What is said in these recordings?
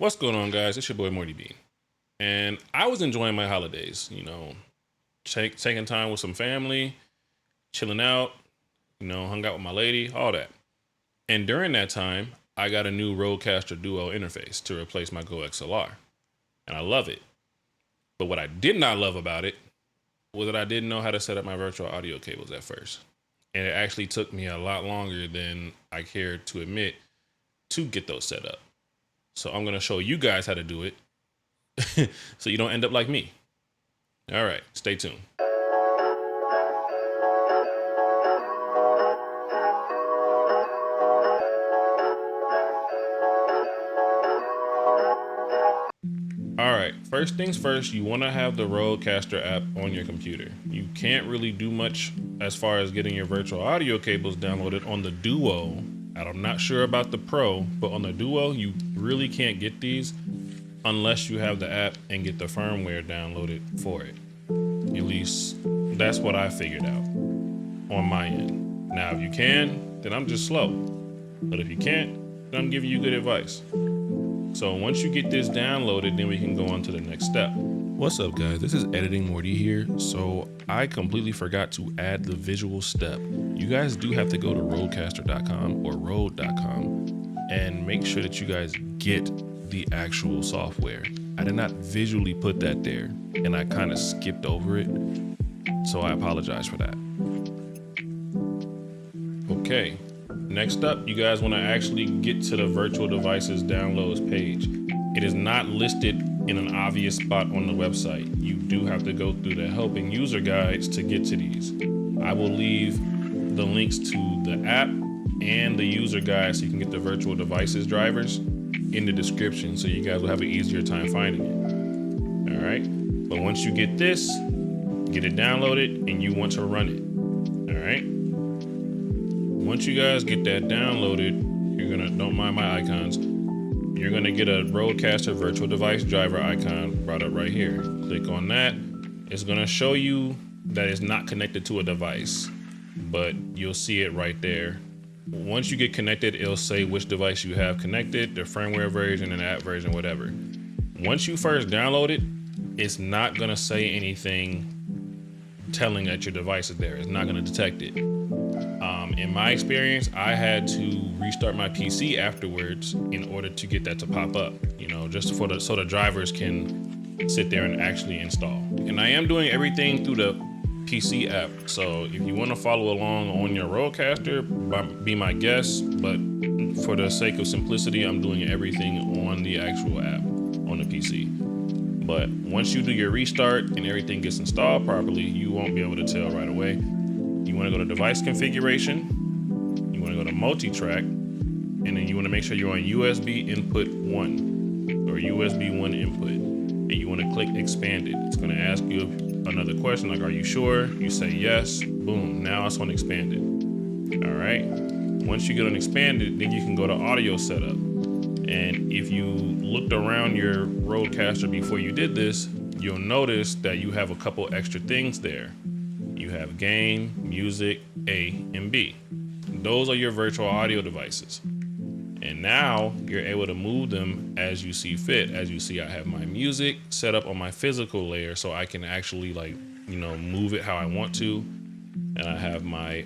What's going on, guys? It's your boy Morty Bean. And I was enjoying my holidays, taking time with some family, chilling out, hung out with my lady, all that. And during that time, I got a new Rodecaster Duo interface to replace my Go XLR. And I love it. But what I did not love about it was that I didn't know how to set up my virtual audio cables at first. And it actually took me a lot longer than I cared to admit to get those set up. So I'm going to show you guys how to do it so you don't end up like me. All right, stay tuned. All right, first things first, you want to have the Rodecaster app on your computer. You can't really do much as far as getting your virtual audio cables downloaded on the Duo. I'm not sure about the Pro, but on the Duo, you really can't get these unless you have the app and get the firmware downloaded for it. At least that's what I figured out on my end. Now, if you can, then I'm just slow. But if you can't, then I'm giving you good advice. So once you get this downloaded, then we can go on to the next step. What's up, guys? This is Editing Morty here. So I completely forgot to add the visual step. You guys do have to go to rodecaster.com or rode.com and make sure that you guys get the actual software. I did not visually put that there and I kind of skipped over it. So I apologize for that. Okay. Next up, you guys want to actually get to the virtual devices downloads page. It is not listed in an obvious spot on the website. You do have to go through the helping user guides to get to these. I will leave the links to the app and the user guide so you can get the virtual devices drivers in the description so you guys will have an easier time finding it. All right. But once you get this, get it downloaded and you want to run it. All right. Once you guys get that downloaded, don't mind my icons, you're gonna get a Rodecaster virtual device driver icon brought up right here. Click on that. It's gonna show you that it's not connected to a device, but you'll see it right there. Once you get connected, it'll say which device you have connected, the firmware version and app version, whatever. Once you first download it, it's not gonna say anything telling that your device is there. It's not gonna detect it. In my experience, I had to restart my PC afterwards in order to get that to pop up, just so the drivers can sit there and actually install. And I am doing everything through the PC app. So if you want to follow along on your Rodecaster, be my guest. But for the sake of simplicity, I'm doing everything on the actual app on the PC. But once you do your restart and everything gets installed properly, you won't be able to tell right away. You want to go to device configuration, you want to go to multi-track, and then you want to make sure you're on USB input 1 or USB 1 input, and you want to click expanded. It's going to ask you another question like, are you sure? You say yes, boom, now it's on expanded. All right. Once you get on expanded, then you can go to audio setup. And if you looked around your Rodecaster before you did this, you'll notice that you have a couple extra things there. You have gain, music, A, and B. Those are your virtual audio devices. And now you're able to move them as you see fit. As you see, I have my music set up on my physical layer so I can actually move it how I want to. And I have my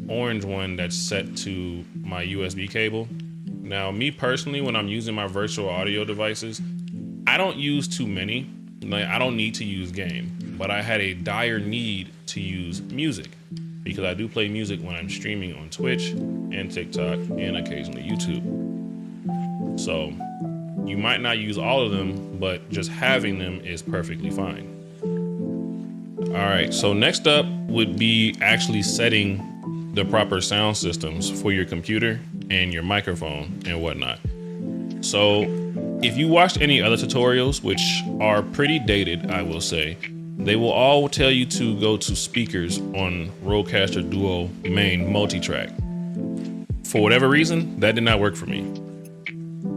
orange one that's set to my USB cable. Now, me personally, when I'm using my virtual audio devices, I don't use too many. I don't need to use gain, but I had a dire need to use music because I do play music when I'm streaming on Twitch and TikTok and occasionally YouTube. So you might not use all of them, but just having them is perfectly fine. All right, so next up would be actually setting the proper sound systems for your computer and your microphone and whatnot. So if you watched any other tutorials, which are pretty dated, I will say, they will all tell you to go to speakers on Rodecaster Duo main multi-track. For whatever reason, that did not work for me.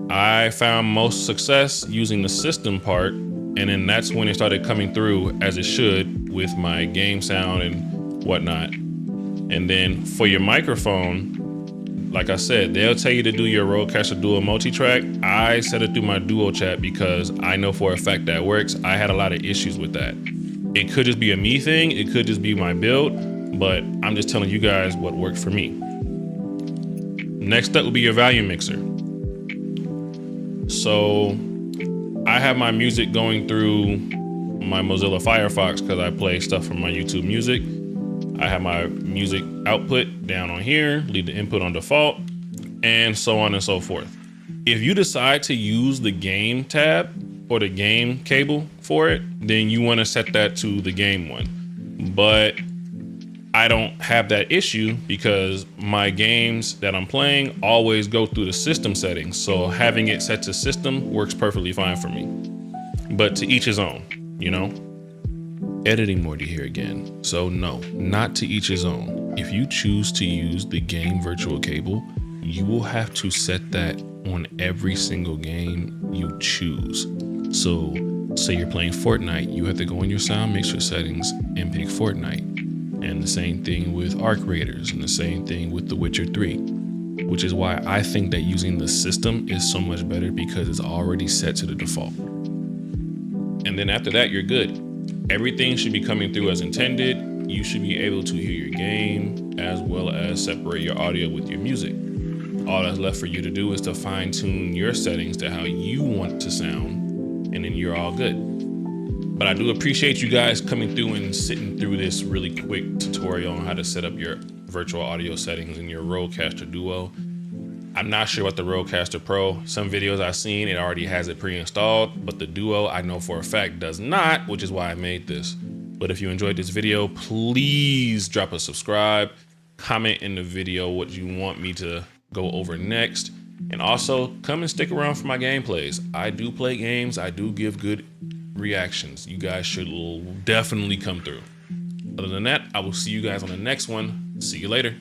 I found most success using the system part, and then that's when it started coming through as it should with my game sound and whatnot. And then for your microphone, Like I said, they'll tell you to do your Rodecaster Duo multi-track. I set it through my Duo chat because I know for a fact that works. I had a lot of issues with that. It could just be a me thing. It could just be my build, but I'm just telling you guys what worked for me. Next up will be your volume mixer. So I have my music going through my Mozilla Firefox because I play stuff from my YouTube music. I have my music output down on here, leave the input on default, and so on and so forth. If you decide to use the game tab or the game cable for it, then you want to set that to the game one. But I don't have that issue because my games that I'm playing always go through the system settings. So having it set to system works perfectly fine for me. But to each his own, you know? Editing Morty here again. So no, not to each his own. If you choose to use the game virtual cable, you will have to set that on every single game you choose. So say you're playing Fortnite, you have to go in your sound mixer settings and pick Fortnite. And the same thing with Arc Raiders, and the same thing with The Witcher 3, which is why I think that using the system is so much better because it's already set to the default. And then after that, you're good. Everything should be coming through as intended. You should be able to hear your game as well as separate your audio with your music. All that's left for you to do is to fine tune your settings to how you want to sound, and then you're all good. But I do appreciate you guys coming through and sitting through this really quick tutorial on how to set up your virtual audio settings in your Rodecaster Duo. I'm not sure about the Rodecaster Pro. Some videos I've seen, it already has it pre-installed, but the Duo I know for a fact does not, which is why I made this. But if you enjoyed this video, please drop a subscribe, comment in the video what you want me to go over next, and also come and stick around for my gameplays. I do play games, I do give good reactions. You guys should definitely come through. Other than that, I will see you guys on the next one. See you later.